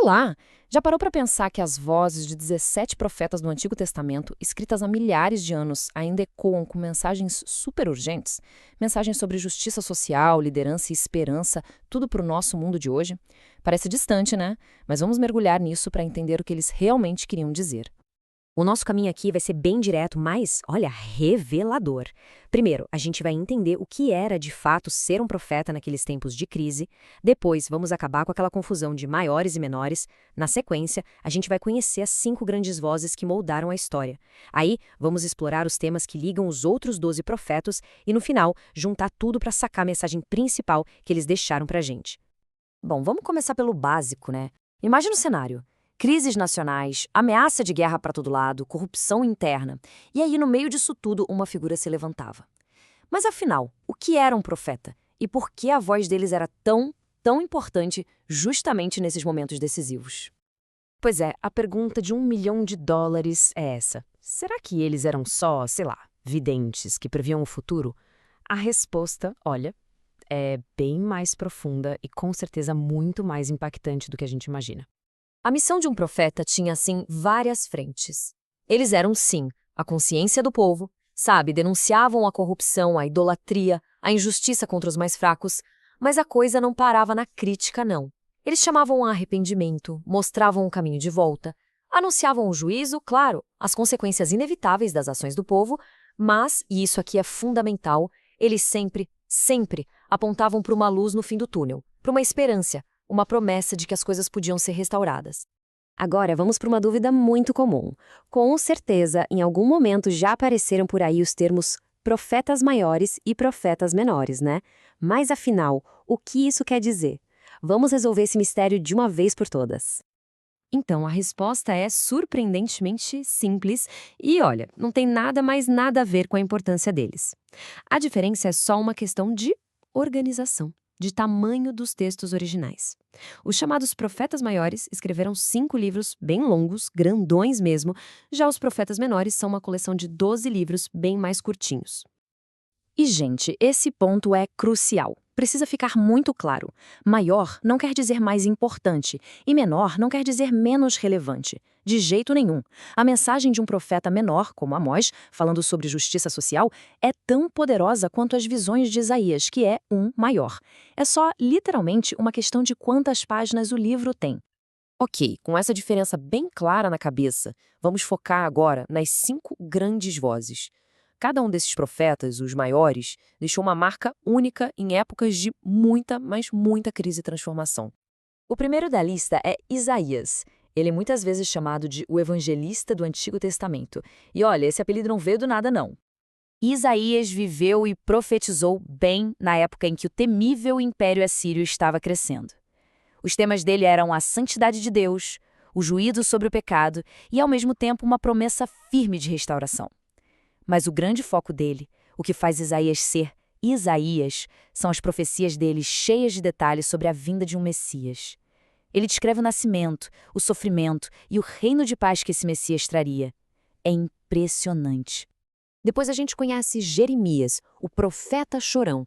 Olá! Já parou para pensar que as vozes de 17 profetas do Antigo Testamento, escritas há milhares de anos, ainda ecoam com mensagens super urgentes? Mensagens sobre justiça social, liderança e esperança, tudo para o nosso mundo de hoje? Parece distante, né? Mas vamos mergulhar nisso para entender o que eles realmente queriam dizer. O nosso caminho aqui vai ser bem direto, mas, olha, revelador. Primeiro, a gente vai entender o que era de fato ser um profeta naqueles tempos de crise. Depois, vamos acabar com aquela confusão de maiores e menores. Na sequência, a gente vai conhecer as 5 grandes vozes que moldaram a história. Aí, vamos explorar os temas que ligam os outros 12 profetas e, no final, juntar tudo para sacar a mensagem principal que eles deixaram pra gente. Bom, vamos começar pelo básico, né? Imagina o cenário. Crises nacionais, ameaça de guerra para todo lado, corrupção interna. E aí, no meio disso tudo, uma figura se levantava. Mas afinal, o que era um profeta? E por que a voz deles era tão importante justamente nesses momentos decisivos? Pois é, a pergunta de US$ 1 milhão é essa. Será que eles eram só, sei lá, videntes que previam o futuro? A resposta, olha, é bem mais profunda e com certeza muito mais impactante do que a gente imagina. A missão de um profeta tinha, assim, várias frentes. Eles eram, sim, a consciência do povo, sabe, denunciavam a corrupção, a idolatria, a injustiça contra os mais fracos, mas a coisa não parava na crítica, não. Eles chamavam a arrependimento, mostravam um caminho de volta, anunciavam o juízo, claro, as consequências inevitáveis das ações do povo, mas, e isso aqui é fundamental, eles sempre apontavam para uma luz no fim do túnel, para uma esperança, uma promessa de que as coisas podiam ser restauradas. Agora, vamos para uma dúvida muito comum. Com certeza, em algum momento já apareceram por aí os termos profetas maiores e profetas menores, né? Mas afinal, o que isso quer dizer? Vamos resolver esse mistério de uma vez por todas. Então, a resposta é surpreendentemente simples e, olha, não tem nada mais nada a ver com a importância deles. A diferença é só uma questão de organização, de tamanho dos textos originais. Os chamados profetas maiores escreveram 5 livros bem longos, grandões mesmo, já os profetas menores são uma coleção de 12 livros bem mais curtinhos. E, gente, esse ponto é crucial. Precisa ficar muito claro. Maior não quer dizer mais importante, e menor não quer dizer menos relevante. De jeito nenhum. A mensagem de um profeta menor, como Amós, falando sobre justiça social, é tão poderosa quanto as visões de Isaías, que é um maior. É só, literalmente, uma questão de quantas páginas o livro tem. Ok, com essa diferença bem clara na cabeça, vamos focar agora nas 5 grandes vozes. Cada um desses profetas, os maiores, deixou uma marca única em épocas de muita, mas muita crise e transformação. O primeiro da lista é Isaías. Ele é muitas vezes chamado de o evangelista do Antigo Testamento. E olha, esse apelido não veio do nada, não. Isaías viveu e profetizou bem na época em que o temível Império Assírio estava crescendo. Os temas dele eram a santidade de Deus, o juízo sobre o pecado e, ao mesmo tempo, uma promessa firme de restauração. Mas o grande foco dele, o que faz Isaías ser Isaías, são as profecias dele cheias de detalhes sobre a vinda de um Messias. Ele descreve o nascimento, o sofrimento e o reino de paz que esse Messias traria. É impressionante. Depois a gente conhece Jeremias, o profeta chorão.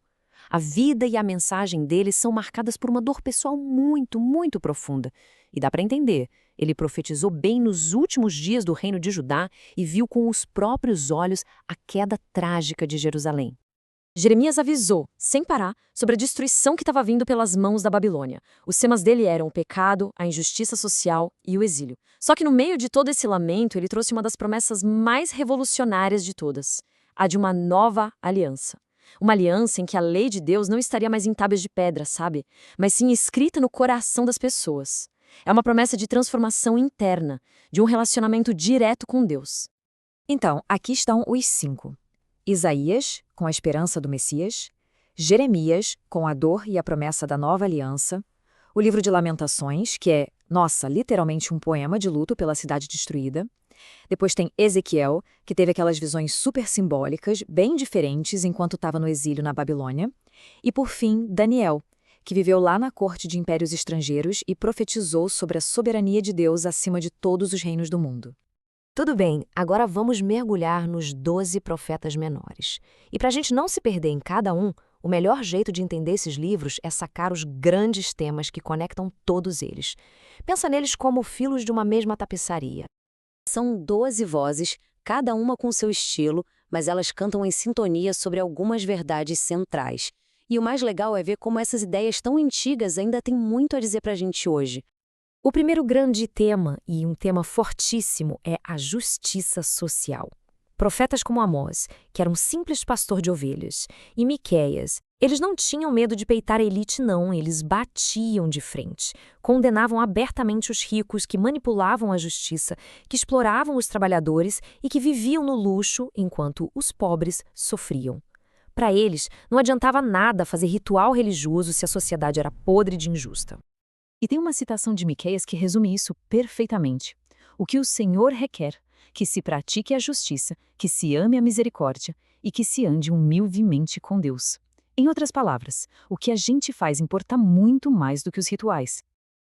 A vida e a mensagem dele são marcadas por uma dor pessoal muito profunda. E dá para entender. Ele profetizou bem nos últimos dias do reino de Judá e viu com os próprios olhos a queda trágica de Jerusalém. Jeremias avisou, sem parar, sobre a destruição que estava vindo pelas mãos da Babilônia. Os temas dele eram o pecado, a injustiça social e o exílio. Só que no meio de todo esse lamento, ele trouxe uma das promessas mais revolucionárias de todas, a de uma nova aliança. Uma aliança em que a lei de Deus não estaria mais em tábuas de pedra, sabe? Mas sim escrita no coração das pessoas. É uma promessa de transformação interna, de um relacionamento direto com Deus. Então, aqui estão os 5. Isaías, com a esperança do Messias. Jeremias, com a dor e a promessa da nova aliança. O livro de Lamentações, que é, nossa, literalmente um poema de luto pela cidade destruída. Depois tem Ezequiel, que teve aquelas visões super simbólicas, bem diferentes enquanto estava no exílio na Babilônia. E por fim, Daniel, que viveu lá na corte de impérios estrangeiros e profetizou sobre a soberania de Deus acima de todos os reinos do mundo. Tudo bem, agora vamos mergulhar nos 12 profetas menores. E para a gente não se perder em cada um, O melhor jeito de entender esses livros é sacar os grandes temas que conectam todos eles. Pensa neles como filos de uma mesma tapeçaria. São 12 vozes, cada uma com seu estilo, mas elas cantam em sintonia sobre algumas verdades centrais. E o mais legal é ver como essas ideias tão antigas ainda têm muito a dizer pra gente hoje. O primeiro grande tema, e um tema fortíssimo, é a justiça social. Profetas como Amós, que era um simples pastor de ovelhas, e Miqueias, eles não tinham medo de peitar a elite não, eles batiam de frente. Condenavam abertamente os ricos que manipulavam a justiça, que exploravam os trabalhadores e que viviam no luxo enquanto os pobres sofriam. Para eles, não adiantava nada fazer ritual religioso se a sociedade era podre de injusta. E tem uma citação de Miqueias que resume isso perfeitamente. O que o Senhor requer, que se pratique a justiça, que se ame a misericórdia e que se ande humildemente com Deus. Em outras palavras, o que a gente faz importa muito mais do que os rituais.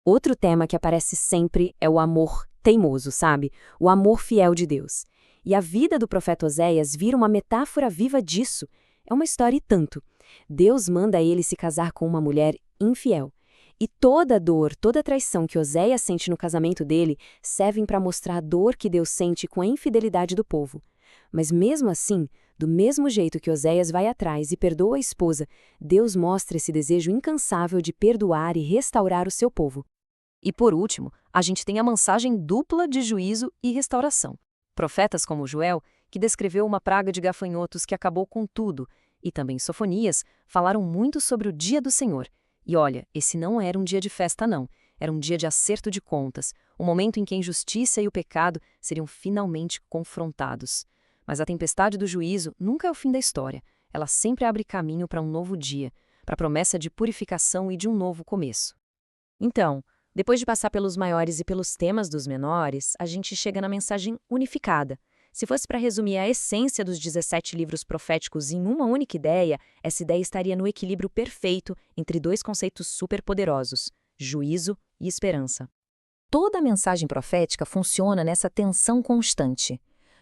Outro tema que aparece sempre é o amor teimoso, sabe? O amor fiel de Deus. E a vida do profeta Oséias vira uma metáfora viva disso. É uma história e tanto. Deus manda ele se casar com uma mulher infiel. E toda a dor, toda a traição que Oséias sente no casamento dele servem para mostrar a dor que Deus sente com a infidelidade do povo. Mas mesmo assim, do mesmo jeito que Oséias vai atrás e perdoa a esposa, Deus mostra esse desejo incansável de perdoar e restaurar o seu povo. E por último, a gente tem a mensagem dupla de juízo e restauração. Profetas como Joel, que descreveu uma praga de gafanhotos que acabou com tudo, e também Sofonias, falaram muito sobre o dia do Senhor. E olha, esse não era um dia de festa não, era um dia de acerto de contas, um momento em que a injustiça e o pecado seriam finalmente confrontados. Mas a tempestade do juízo nunca é o fim da história, ela sempre abre caminho para um novo dia, para a promessa de purificação e de um novo começo. Então, depois de passar pelos maiores e pelos temas dos menores, a gente chega na mensagem unificada. Se fosse para resumir a essência dos 17 livros proféticos em uma única ideia, essa ideia estaria no equilíbrio perfeito entre dois conceitos superpoderosos: juízo e esperança. Toda a mensagem profética funciona nessa tensão constante.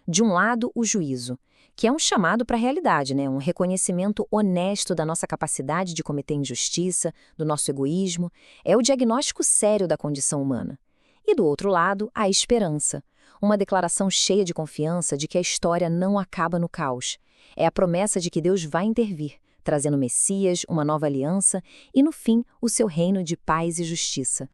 De um lado, o juízo, que é um chamado para a realidade, um reconhecimento honesto da nossa capacidade de cometer injustiça, do nosso egoísmo, é o diagnóstico sério da condição humana. E do outro lado, a esperança, uma declaração cheia de confiança de que a história não acaba no caos. É a promessa de que Deus vai intervir, trazendo Messias, uma nova aliança e, no fim, o seu reino de paz e justiça.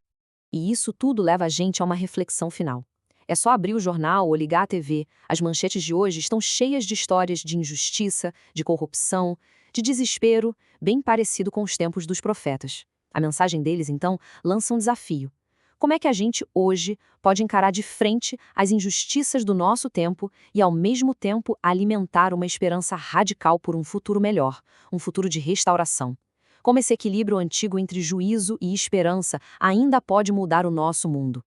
E isso tudo leva a gente a uma reflexão final. É só abrir o jornal ou ligar a TV. As manchetes de hoje estão cheias de histórias de injustiça, de corrupção, de desespero, bem parecido com os tempos dos profetas. A mensagem deles, então, lança um desafio. Como é que a gente, hoje, pode encarar de frente as injustiças do nosso tempo e, ao mesmo tempo, alimentar uma esperança radical por um futuro melhor, um futuro de restauração? Como esse equilíbrio antigo entre juízo e esperança ainda pode mudar o nosso mundo?